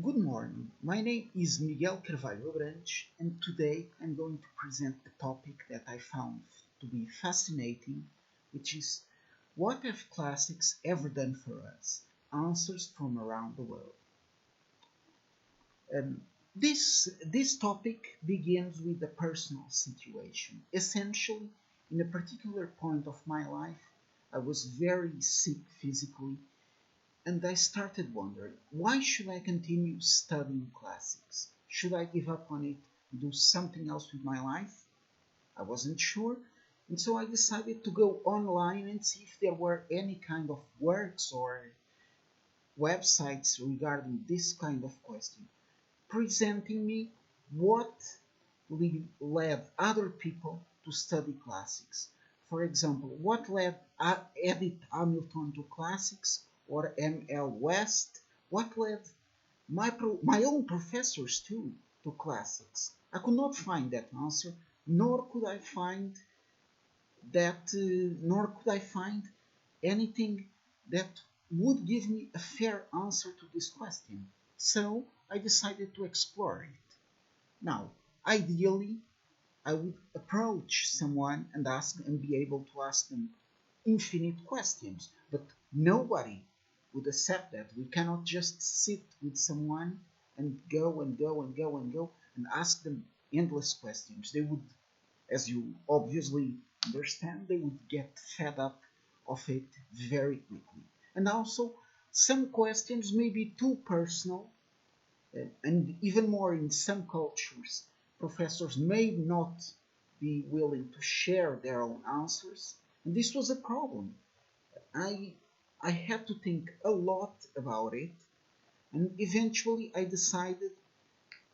Good morning. My name is Miguel Carvalho Abrantes, and today I'm going to present a topic that I found to be fascinating, which is what have classics ever done for us? Answers from around the world. Um, this topic begins with a personal situation. Essentially, in a particular point of my life, I was very sick physically and I started wondering, why should I continue studying classics? Should I give up on it and do something else with my life? I wasn't sure, and so I decided to go online and see if there were any kind of works or websites regarding this kind of question, presenting me what led other people to study classics. For example, what led Edith Hamilton to classics or M.L. West? What led my own professors too to classics? I could not find that answer, nor could I find nor could I find anything that would give me a fair answer to this question. So I decided to explore it. Now, ideally, I would approach someone and ask and be able to ask them infinite questions, but nobody would accept that. We cannot just sit with someone and go and go and go and go and ask them endless questions. They would, as you obviously understand, they would get fed up of it very quickly. And also, some questions may be too personal, and even more in some cultures, professors may not be willing to share their own answers. And this was a problem. I, I had to think a lot about it, and eventually I decided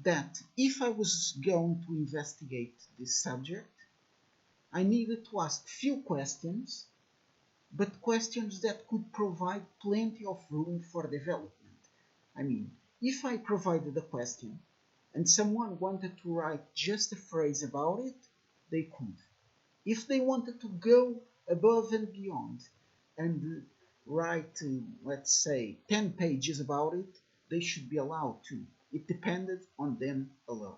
that if I was going to investigate this subject, I needed to ask few questions, but questions that could provide plenty of room for development. I mean, if I provided a question and someone wanted to write just a phrase about it, they could. If they wanted to go above and beyond and write, let's say, 10 pages about it, they should be allowed to. It depended on them alone.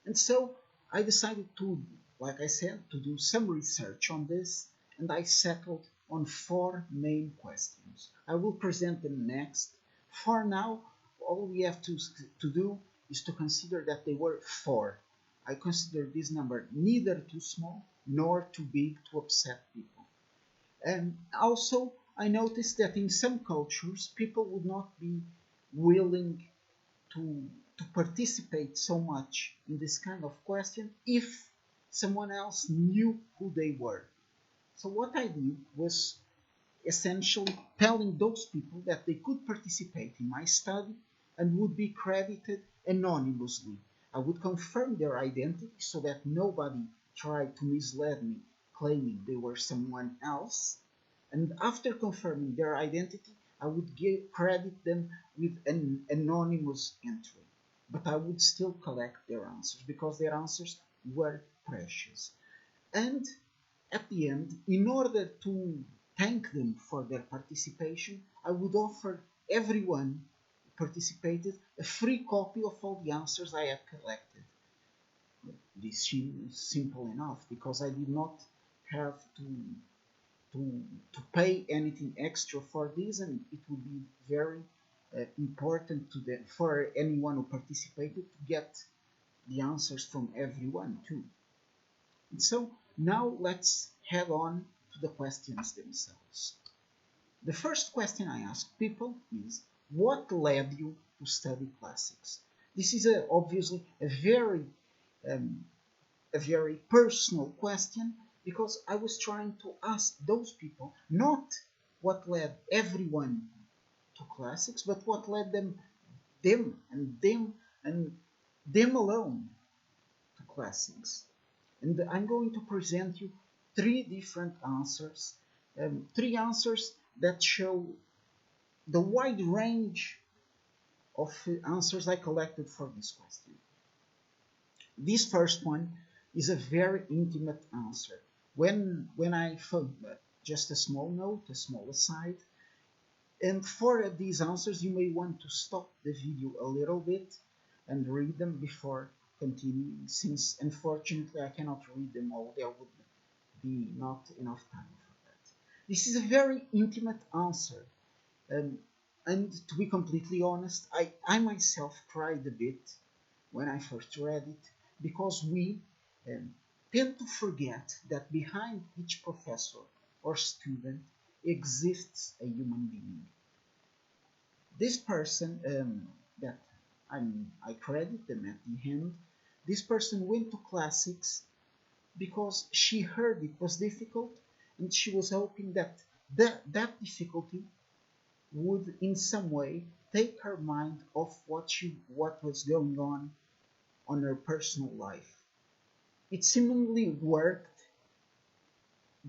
And so I decided to, like I said, to do some research on this, and I settled on four main questions. I will present them next. For now, all we have to do is to consider that they were four. I consider this number neither too small nor too big to upset people. And also, I noticed that in some cultures, people would not be willing to, to participate so much in this kind of question if someone else knew who they were. So what I did was essentially telling those people that they could participate in my study and would be credited anonymously. I would confirm their identity so that nobody tried to mislead me, claiming they were someone else. And after confirming their identity, I would credit them with an anonymous entry. But I would still collect their answers because their answers were precious. And at the end, in order to thank them for their participation, I would offer everyone who participated a free copy of all the answers I had collected. This seems simple enough because I did not have to pay anything extra for this, and it would be very important for anyone who participated to get the answers from everyone too. And so now let's head on to the questions themselves. The first question I ask people is, what led you to study classics? This is obviously um, a very personal question because I was trying to ask those people not what led everyone to classics, but what led them and them alone to classics. And I'm going to present you three different answers, three answers that show the wide range of answers I collected for this question. This first one is a very intimate answer. When I found just a small note, a small aside, And for these answers, you may want to stop the video a little bit and read them before continuing, since unfortunately I cannot read them all. There would be not enough time for that. This is a very intimate answer. Um, and to be completely honest, I myself cried a bit when I first read it, because we um, tend to forget that behind each professor or student exists a human being. This person that I credit them at the end, this person went to classics because she heard it was difficult, and she was hoping that that difficulty would in some way take her mind off what was going on her personal life. It seemingly worked,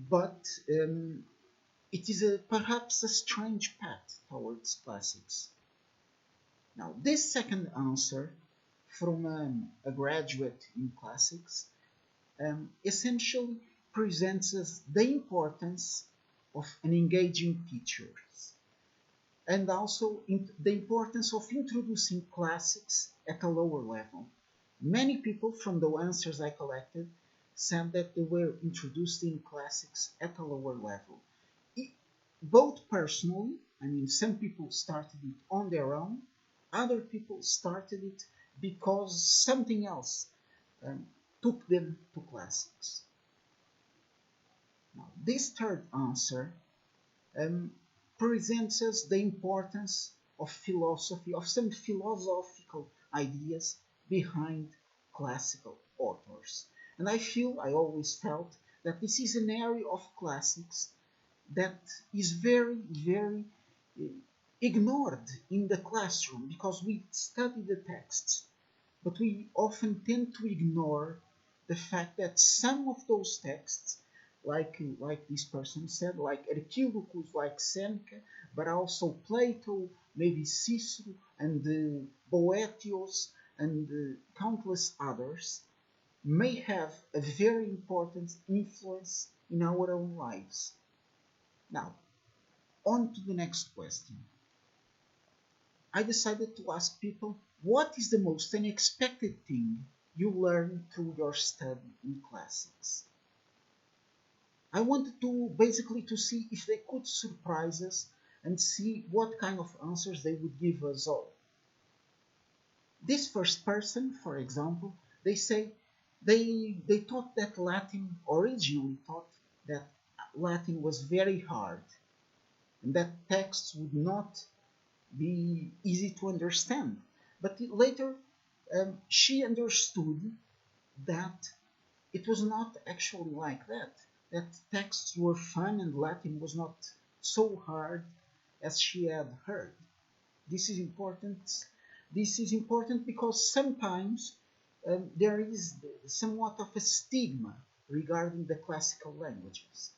but it is perhaps a strange path towards classics. Now, this second answer from a graduate in classics essentially presents us the importance of an engaging teacher, and also the importance of introducing classics at a lower level. Many people from the answers I collected said that they were introduced in classics at a lower level. Both personally, I mean, some people started it on their own, other people started it because something else um, took them to classics. Now, this third answer um, presents us the importance of philosophy, of some philosophical ideas behind classical authors. And I always felt that this is an area of classics that is very, very uh, ignored in the classroom, because we study the texts, but we often tend to ignore the fact that some of those texts, like this person said, like Archilochus, like Seneca, but also Plato, maybe Cicero, and Boethius, and countless others, may have a very important influence in our own lives. Now, on to the next question. I decided to ask people, what is the most unexpected thing you learned through your study in classics? I wanted to basically to see if they could surprise us and see what kind of answers they would give us all. This first person, for example, they say they thought that Latin originally thought that Latin was very hard and that texts would not be easy to understand. But later she understood that it was not actually like that. That texts were fun and Latin was not so hard as she had heard. This is important. This is important because sometimes there is somewhat of a stigma regarding the classical languages.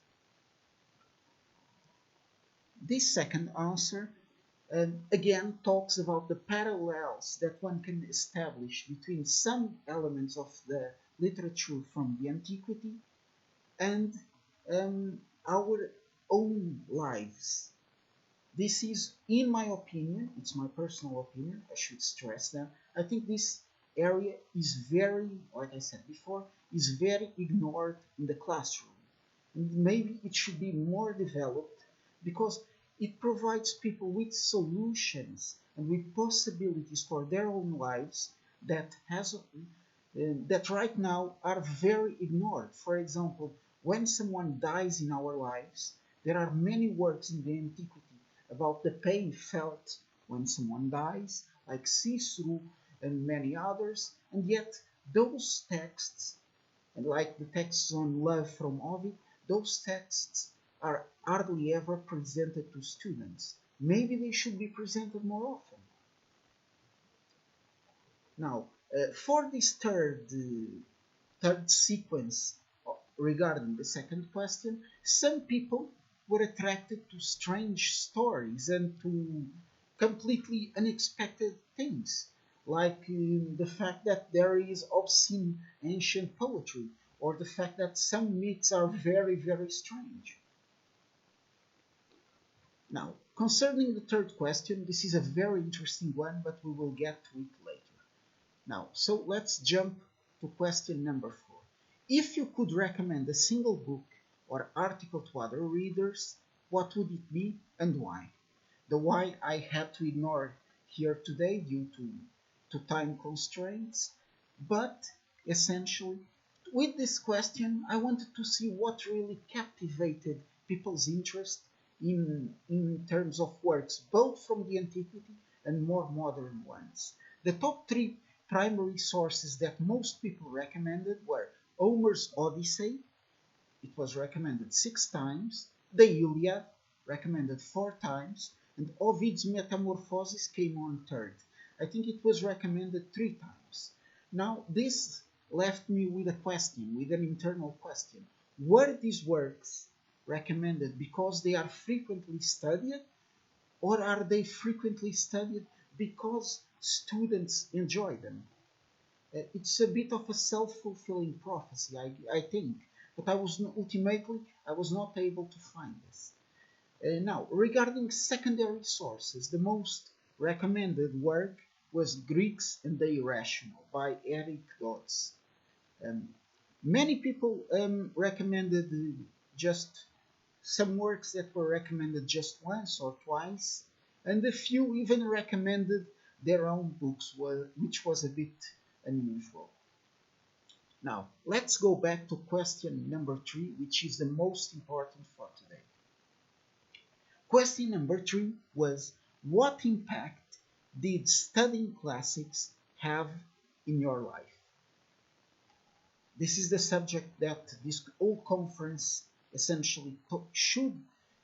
This second answer again talks about the parallels that one can establish between some elements of the literature from the antiquity and our own lives. This is, in my opinion, it's my personal opinion, I should stress that, I think this area is very, like I said before, is very ignored in the classroom. And maybe it should be more developed, because it provides people with solutions and with possibilities for their own lives that right now are very ignored. For example, when someone dies in our lives, there are many works in the antiquity about the pain felt when someone dies, like Cicero and many others, and yet those texts, and like the texts on love from Ovid, those texts are hardly ever presented to students. Maybe they should be presented more often. Now, for this third sequence regarding the second question, some people were attracted to strange stories and to completely unexpected things, like the fact that there is obscene ancient poetry, or the fact that some myths are very, very strange. Now, Concerning the third question, this is a very interesting one, but we will get to it later. Now, so let's jump to question number 4. If you could recommend a single book or article to other readers, what would it be and why? The why I had to ignore here today due to time constraints, but essentially, with this question, I wanted to see what really captivated people's interest in terms of works, both from the antiquity and more modern ones. The top 3 primary sources that most people recommended were Homer's Odyssey, it was recommended 6 times, the Iliad, recommended 4 times, and Ovid's Metamorphoses came on third. I think it was recommended 3 times. Now, this left me with a question, with an internal question. Were these works recommended because they are frequently studied, or are they frequently studied because students enjoy them? It's a bit of a self-fulfilling prophecy, I think, but ultimately I was not able to find this. Now, regarding secondary sources, the most recommended work was Greeks and the Irrational by Eric Dodds. Um, Many people recommended just some works that were recommended just once or twice, and a few even recommended their own books, which was a bit unusual. Now, let's go back to question number 3, which is the most important for today. Question number 3 was, what impact did studying classics have in your life? This is the subject that this whole conference essentially should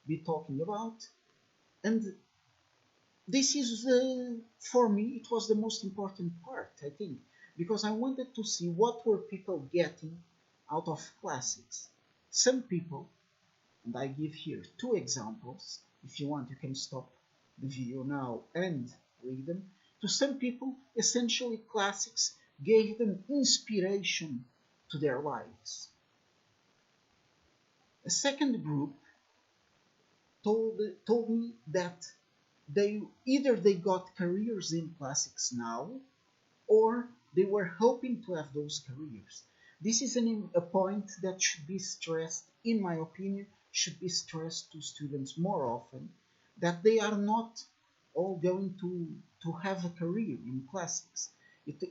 be talking about, and this is, for me, it was the most important part, I think, because I wanted to see what were people getting out of classics. Some people, and I give here 2 examples, if you want you can stop the video now and read them. To some people, essentially classics gave them inspiration to their lives. A second group told me that either they got careers in classics now, or they were hoping to have those careers. This is a point that should be stressed, in my opinion, should be stressed to students more often, that they are not all going to have a career in classics.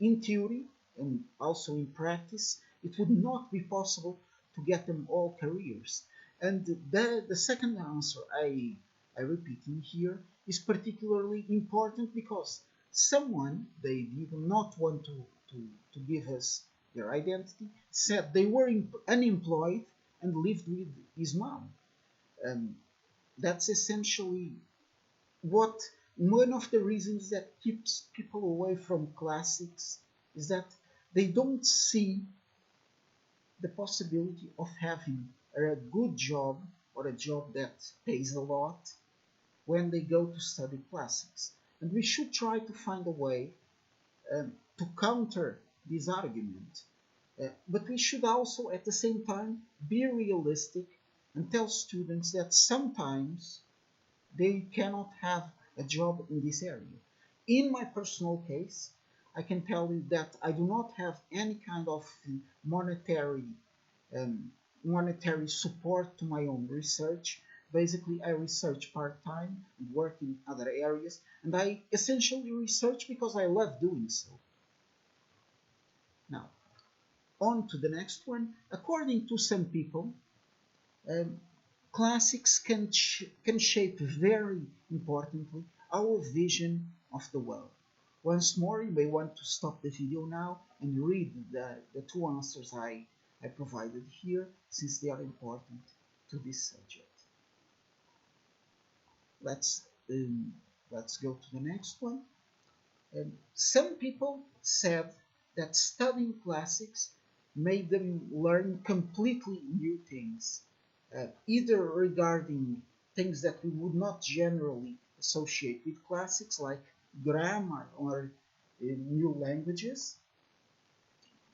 In theory, and also in practice, it would not be possible to get them all careers. And the second answer I repeat in here is particularly important because someone, they did not want to give us their identity, said they were unemployed and lived with his mom. That's essentially one of the reasons that keeps people away from classics is that they don't see the possibility of having a good job or a job that pays a lot when they go to study classics. And we should try to find a way to counter this argument. But we should also, at the same time, be realistic and tell students that sometimes they cannot have a job in this area. In my personal case, I can tell you that I do not have any kind of monetary support to my own research. Basically, I research part-time and work in other areas, and I essentially research because I love doing so. Now, on to the next one. According to some people, classics can shape very importantly our vision of the world. Once more, you may want to stop the video now and read the 2 answers I provided here, since they are important to this subject. Let's go to the next one. Some people said that studying classics made them learn completely new things, either regarding things that we would not generally associate with classics, like grammar or new languages,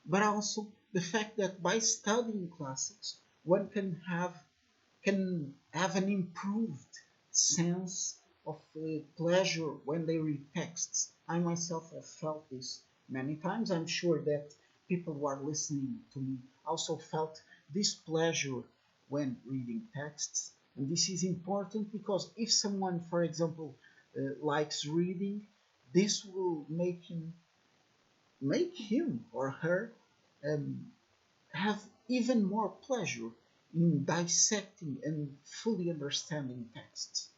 but also the fact that by studying classics, one can have an improved sense pleasure when they read texts. I myself have felt this many times. I'm sure that people who are listening to me also felt this pleasure when reading texts. And this is important because if someone, for example, likes reading, this will make him or her um, have even more pleasure in dissecting and fully understanding texts.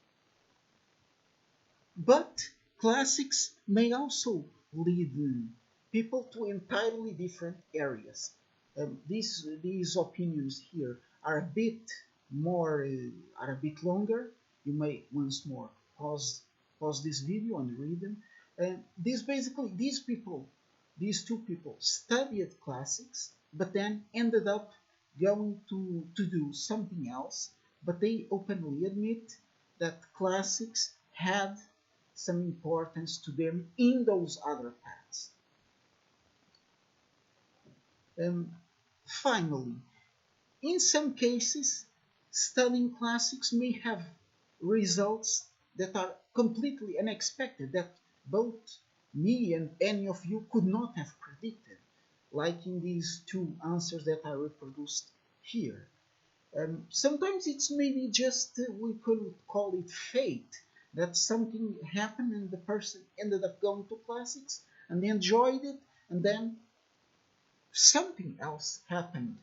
But classics may also lead people to entirely different areas. These opinions here are a bit more, are a bit longer. You may once more pause this video and read them. And these two people studied classics, but then ended up going to do something else. But they openly admit that classics had some importance to them in those other paths. Um, Finally, in some cases, studying classics may have results that are completely unexpected, that both me and any of you could not have predicted, like in these two answers that I reproduced here. Sometimes it's maybe just, we could call it fate, that something happened and the person ended up going to classics and they enjoyed it, and then something else happened.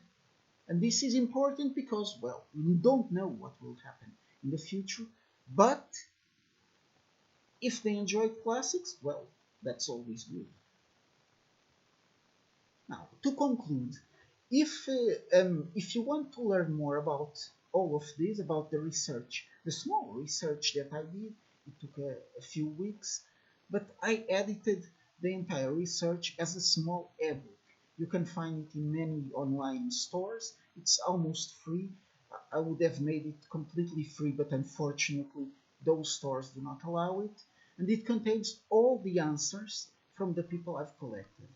And this is important because, well, we don't know what will happen in the future, but if they enjoyed classics, well, that's always good. Now, to conclude, if you want to learn more about all of this, about the research, the small research that I did, it took a few weeks, but I edited the entire research as a small ebook. You can find it in many online stores. It's almost free. I would have made it completely free, but unfortunately, those stores do not allow it. And it contains all the answers from the people I've collected.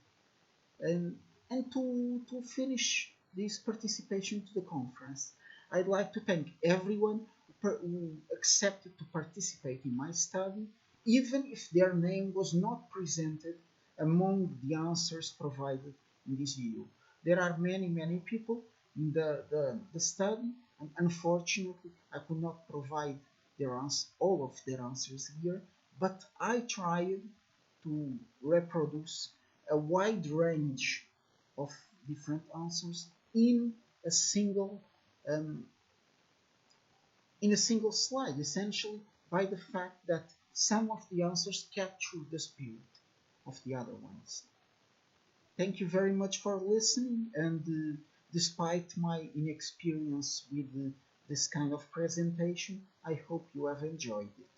And, and to finish this participation to the conference, I'd like to thank everyone who accepted to participate in my study, even if their name was not presented among the answers provided in this video. There are many, many people in the study, and unfortunately, I could not provide all of their answers here, but I tried to reproduce a wide range of different answers a single um, in a single slide, essentially by the fact that some of the answers capture the spirit of the other ones. Thank you very much for listening, and despite my inexperience with this kind of presentation, I hope you have enjoyed it.